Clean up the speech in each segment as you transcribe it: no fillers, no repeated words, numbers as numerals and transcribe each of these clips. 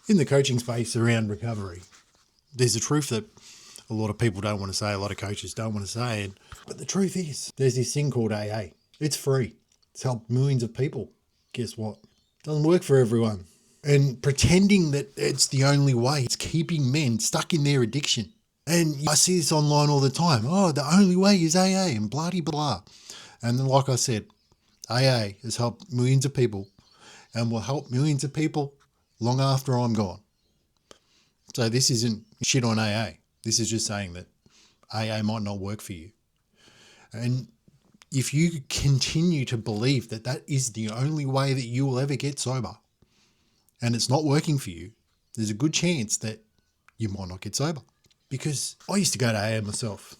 in the coaching space around recovery, there's a truth that a lot of people don't want to say, a lot of coaches don't want to say. But the truth is, there's this thing called AA. It's free. It's helped millions of people. Guess what? It doesn't work for everyone. And pretending that it's the only way, it's keeping men stuck in their addiction. And I see this online all the time. Oh, the only way is AA and blah. And then, like I said, AA has helped millions of people and will help millions of people long after I'm gone. So this isn't shit on AA. This is just saying that AA might not work for you. And if you continue to believe that that is the only way that you will ever get sober and it's not working for you, there's a good chance that you might not get sober. Because I used to go to AA myself.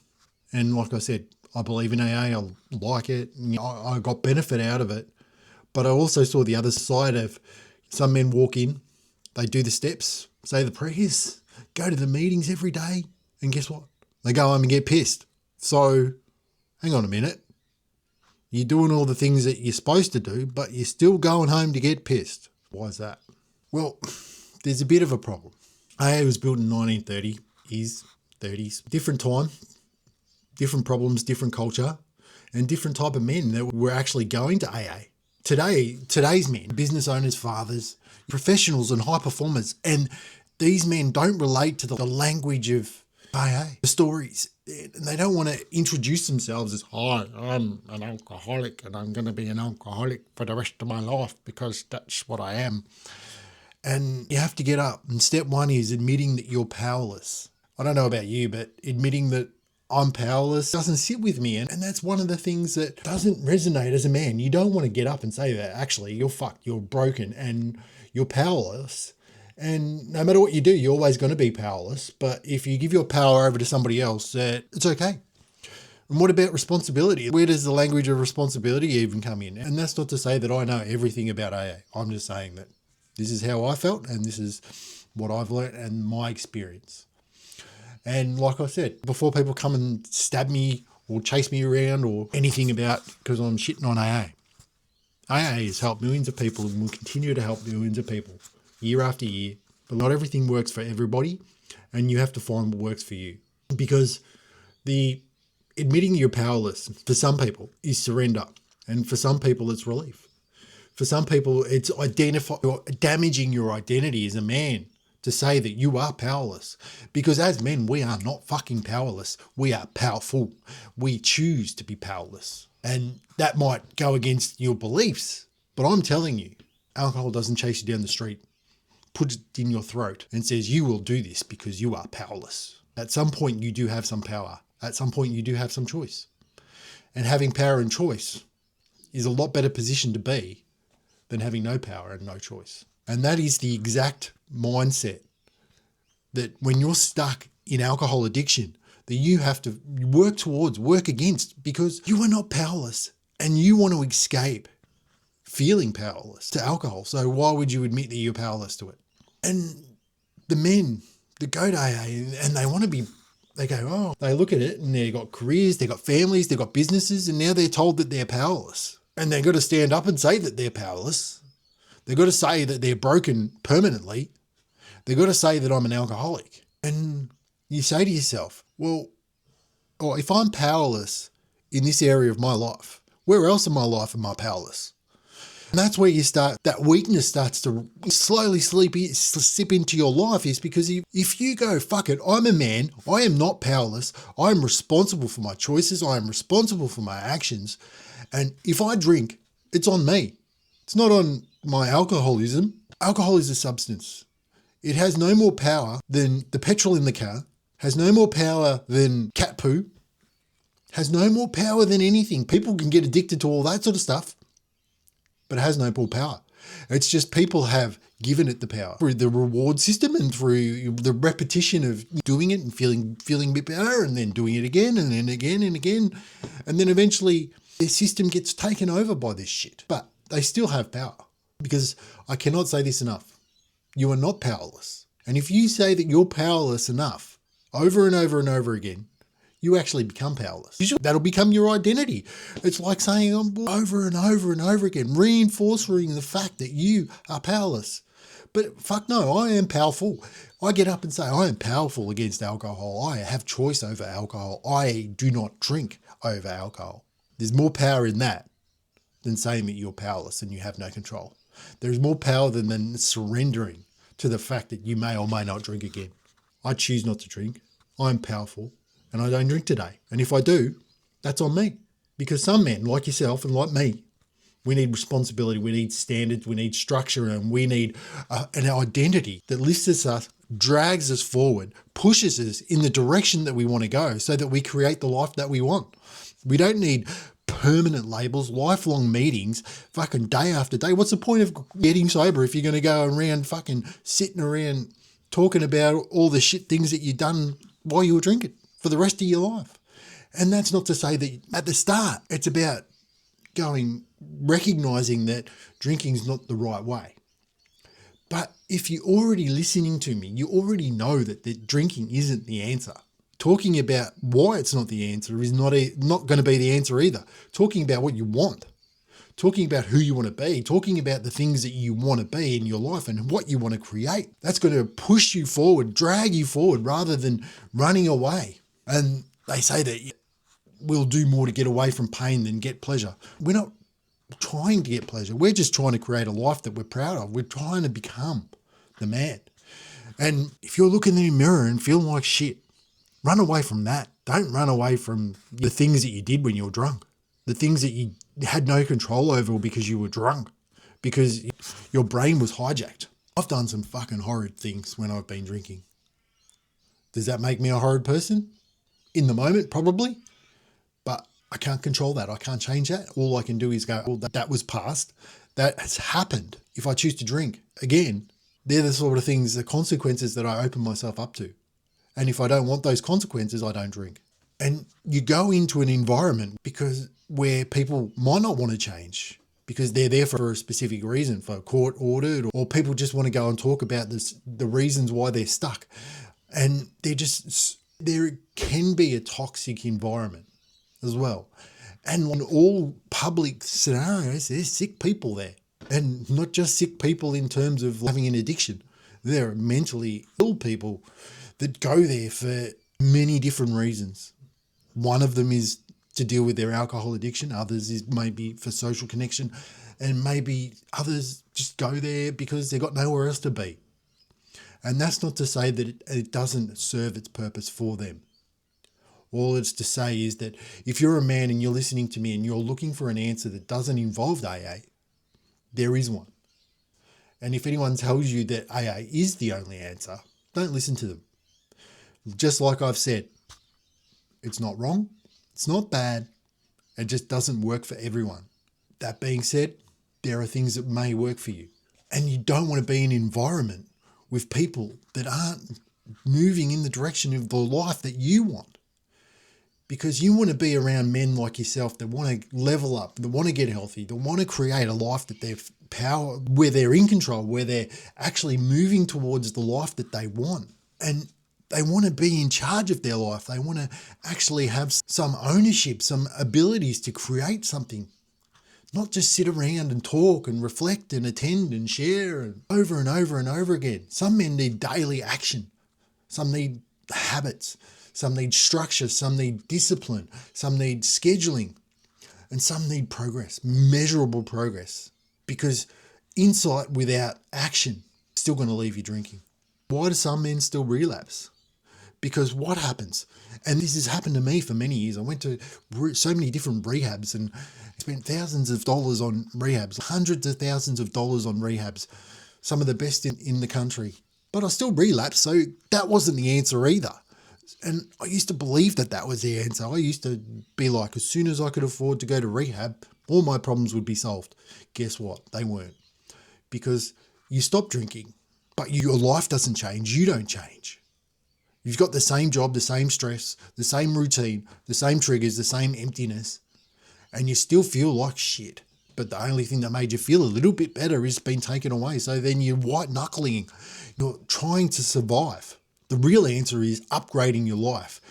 And like I said, I believe in AA. I like it. I got benefit out of it. But I also saw the other side of some men walk in, they do the steps, say the prayers, go to the meetings every day. And guess what? They go home and get pissed. So hang on a minute. You're doing all the things that you're supposed to do, but you're still going home to get pissed. Why is that? Well, there's a bit of a problem. AA was built in 1930, 30s. Different time, different problems, different culture, and different type of men that were actually going to AA. Today's men, business owners, fathers, professionals and high performers, and these men don't relate to the language of AA, the stories. And they don't want to introduce themselves as, hi, I'm an alcoholic and I'm going to be an alcoholic for the rest of my life because that's what I am. And you have to get up. And step one is admitting that you're powerless. I don't know about you, but admitting that I'm powerless doesn't sit with me. And that's one of the things that doesn't resonate as a man. You don't want to get up and say that, actually, you're fucked, you're broken and you're powerless. And no matter what you do, you're always going to be powerless. But if you give your power over to somebody else, it's okay. And what about responsibility? Where does the language of responsibility even come in? And that's not to say that I know everything about AA. I'm just saying that this is how I felt and this is what I've learned and my experience. And like I said, before people come and stab me or chase me around or anything about because I'm shitting on AA. AA has helped millions of people and will continue to help millions of people year after year. But not everything works for everybody and you have to find what works for you. Because the admitting you're powerless for some people is surrender. And for some people it's relief. For some people it's damaging your identity as a man to say that you are powerless. Because as men, we are not fucking powerless. We are powerful. We choose to be powerless. And that might go against your beliefs. But I'm telling you, alcohol doesn't chase you down the street, puts it in your throat and says you will do this because you are powerless. At some point you do have some power. At some point you do have some choice. And having power and choice is a lot better position to be than having no power and no choice. And that is the exact mindset that when you're stuck in alcohol addiction, that you have to work against because you are not powerless and you want to escape feeling powerless to alcohol. So why would you admit that you're powerless to it? And the men that go to AA and they want to be, they go, oh, they look at it and they've got careers, they've got families, they've got businesses, and now they're told that they're powerless. And they've got to stand up and say that they're powerless. They've got to say that they're broken permanently. They've got to say that I'm an alcoholic. And you say to yourself, well, if I'm powerless in this area of my life, where else in my life am I powerless? And that's where that weakness starts to slowly slip into your life, is because if you go, fuck it, I'm a man, I am not powerless, I am responsible for my choices, I am responsible for my actions. And if I drink, it's on me. It's not on my alcoholism. Alcohol is a substance. It has no more power than the petrol in the car, has no more power than cat poo, has no more power than anything. People can get addicted to all that sort of stuff, but it has no more power. It's just people have given it the power through the reward system and through the repetition of doing it and feeling a bit better and then doing it again and then again and again. And then eventually their system gets taken over by this shit. But they still have power, because I cannot say this enough. You are not powerless. And if you say that you're powerless enough over and over and over again, you actually become powerless. That'll become your identity. It's like saying over and over and over again, reinforcing the fact that you are powerless. But fuck no, I am powerful. I get up and say, I am powerful against alcohol. I have choice over alcohol. I do not drink over alcohol. There's more power in that than saying that you're powerless and you have no control. There's more power than surrendering to the fact that you may or may not drink again. I choose not to drink. I'm powerful and I don't drink today. And if I do, that's on me. Because some men like yourself and like me, we need responsibility, we need standards, we need structure, and we need an identity that lifts us up, drags us forward, pushes us in the direction that we want to go so that we create the life that we want. We don't need permanent labels, lifelong meetings, fucking day after day. What's the point of getting sober if you're going to go around fucking sitting around talking about all the shit things that you've done while you were drinking for the rest of your life? And that's not to say that at the start, it's about recognizing that drinking's not the right way. But if you're already listening to me, you already know that drinking isn't the answer. Talking about why it's not the answer is not going to be the answer either. Talking about what you want, talking about who you want to be, talking about the things that you want to be in your life and what you want to create, that's going to push you forward, drag you forward rather than running away. And they say that we'll do more to get away from pain than get pleasure. We're not trying to get pleasure. We're just trying to create a life that we're proud of. We're trying to become the man. And if you're looking in the mirror and feeling like shit, run away from that. Don't run away from the things that you did when you were drunk, the things that you had no control over because you were drunk, because your brain was hijacked. I've done some fucking horrid things when I've been drinking. Does that make me a horrid person? In the moment, probably. But I can't control that. I can't change that. All I can do is go, well, that was past. That has happened. If I choose to drink again, they're the sort of things, the consequences that I open myself up to. And if I don't want those consequences, I don't drink. And you go into an environment where people might not want to change because they're there for a specific reason, for court ordered, or people just want to go and talk about the reasons why they're stuck. And there can be a toxic environment as well. And in all public scenarios, there's sick people there. And not just sick people in terms of having an addiction. There are mentally ill people that go there for many different reasons. One of them is to deal with their alcohol addiction. Others is maybe for social connection. And maybe others just go there because they've got nowhere else to be. And that's not to say that it doesn't serve its purpose for them. All it's to say is that if you're a man and you're listening to me and you're looking for an answer that doesn't involve AA, there is one. And if anyone tells you that AA is the only answer, don't listen to them. Just like I've said, it's not wrong, it's not bad, it just doesn't work for everyone. That being said, there are things that may work for you. And you don't want to be in an environment with people that aren't moving in the direction of the life that you want. Because you want to be around men like yourself that want to level up, that want to get healthy, that want to create a life that where they're in control, where they're actually moving towards the life that they want. And they want to be in charge of their life. They want to actually have some ownership, some abilities to create something. Not just sit around and talk and reflect and attend and share and over and over again. Some men need daily action. Some need habits. Some need structure, some need discipline, some need scheduling, and some need progress, measurable progress. Because insight without action is still going to leave you drinking. Why do some men still relapse? Because what happens? And this has happened to me for many years. I went to so many different rehabs and spent thousands of dollars on rehabs, hundreds of thousands of dollars on rehabs, some of the best in the country. But I still relapsed, so that wasn't the answer either. And I used to believe that was the answer. I used to be like, as soon as I could afford to go to rehab, all my problems would be solved. Guess what? They weren't. Because you stop drinking, but your life doesn't change. You don't change. You've got the same job, the same stress, the same routine, the same triggers, the same emptiness, and you still feel like shit. But the only thing that made you feel a little bit better is been taken away. So then you're white knuckling. You're trying to survive. The real answer is upgrading your life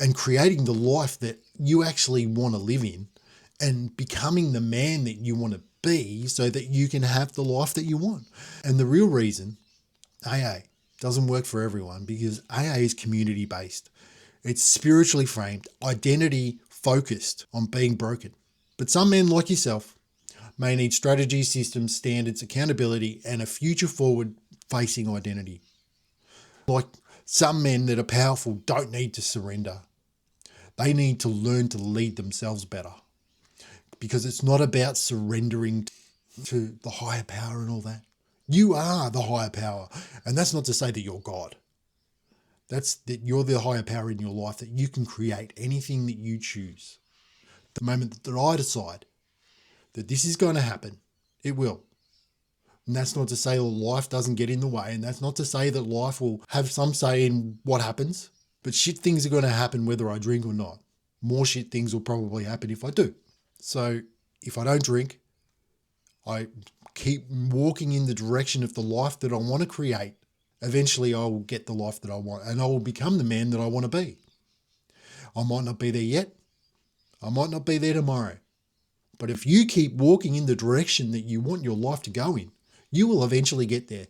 and creating the life that you actually want to live in and becoming the man that you want to be so that you can have the life that you want. And the real reason AA doesn't work for everyone because AA is community based. It's spiritually framed, identity focused on being broken. But some men like yourself may need strategy, systems, standards, accountability, and a future forward facing identity. Like some men that are powerful don't need to surrender. They need to learn to lead themselves better. Because it's not about surrendering to the higher power and all that. You are the higher power. And that's not to say that you're God. That's that you're the higher power in your life, that you can create anything that you choose. The moment that I decide that this is going to happen, it will. And that's not to say that life doesn't get in the way. And that's not to say that life will have some say in what happens. But shit things are going to happen whether I drink or not. More shit things will probably happen if I do. So if I don't drink, I keep walking in the direction of the life that I want to create. Eventually I will get the life that I want and I will become the man that I want to be. I might not be there yet. I might not be there tomorrow. But if you keep walking in the direction that you want your life to go in, you will eventually get there.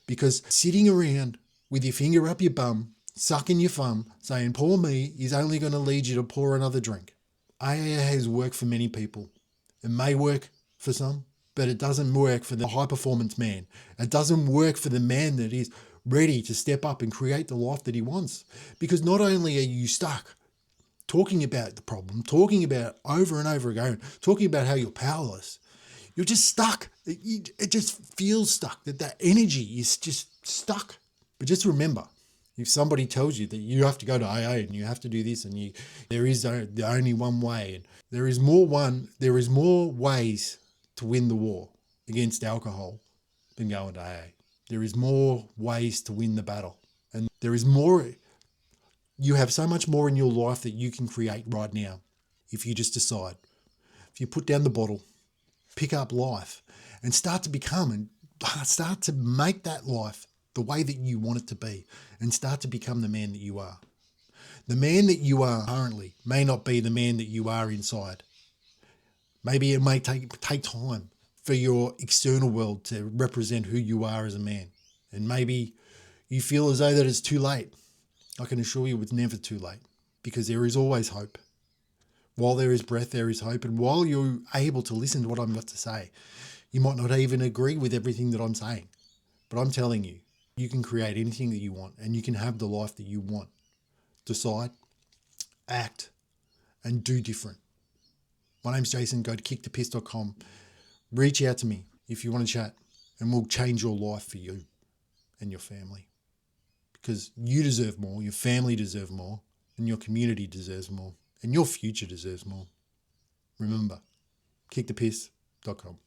Because sitting around with your finger up your bum, sucking your thumb, saying, poor me, is only going to lead you to pour another drink. AA has worked for many people. It may work for some, but it doesn't work for the high performance man. It doesn't work for the man that is ready to step up and create the life that he wants. Because not only are you stuck talking about the problem, talking about over and over again, talking about how you're powerless, you're just stuck. It just feels stuck, that energy is just stuck. But just remember, if somebody tells you that you have to go to AA and you have to do this and there is the only one way, and there is more ways to win the war against alcohol than going to AA. There is more ways to win the battle. And there is more, you have so much more in your life that you can create right now if you just decide. If you put down the bottle, pick up life and start to become and start to make that life the way that you want it to be and start to become the man that you are. The man that you are currently may not be the man that you are inside. Maybe it may take time for your external world to represent who you are as a man. And maybe you feel as though that it's too late. I can assure you it's never too late because there is always hope. While there is breath, there is hope. And while you're able to listen to what I'm about to say, you might not even agree with everything that I'm saying. But I'm telling you, you can create anything that you want and you can have the life that you want. Decide, act, and do different. My name's Jason. Go to kickthepiss.com. Reach out to me if you want to chat and we'll change your life for you and your family. Because you deserve more, your family deserves more, and your community deserves more, and your future deserves more. Remember, kickthepiss.com.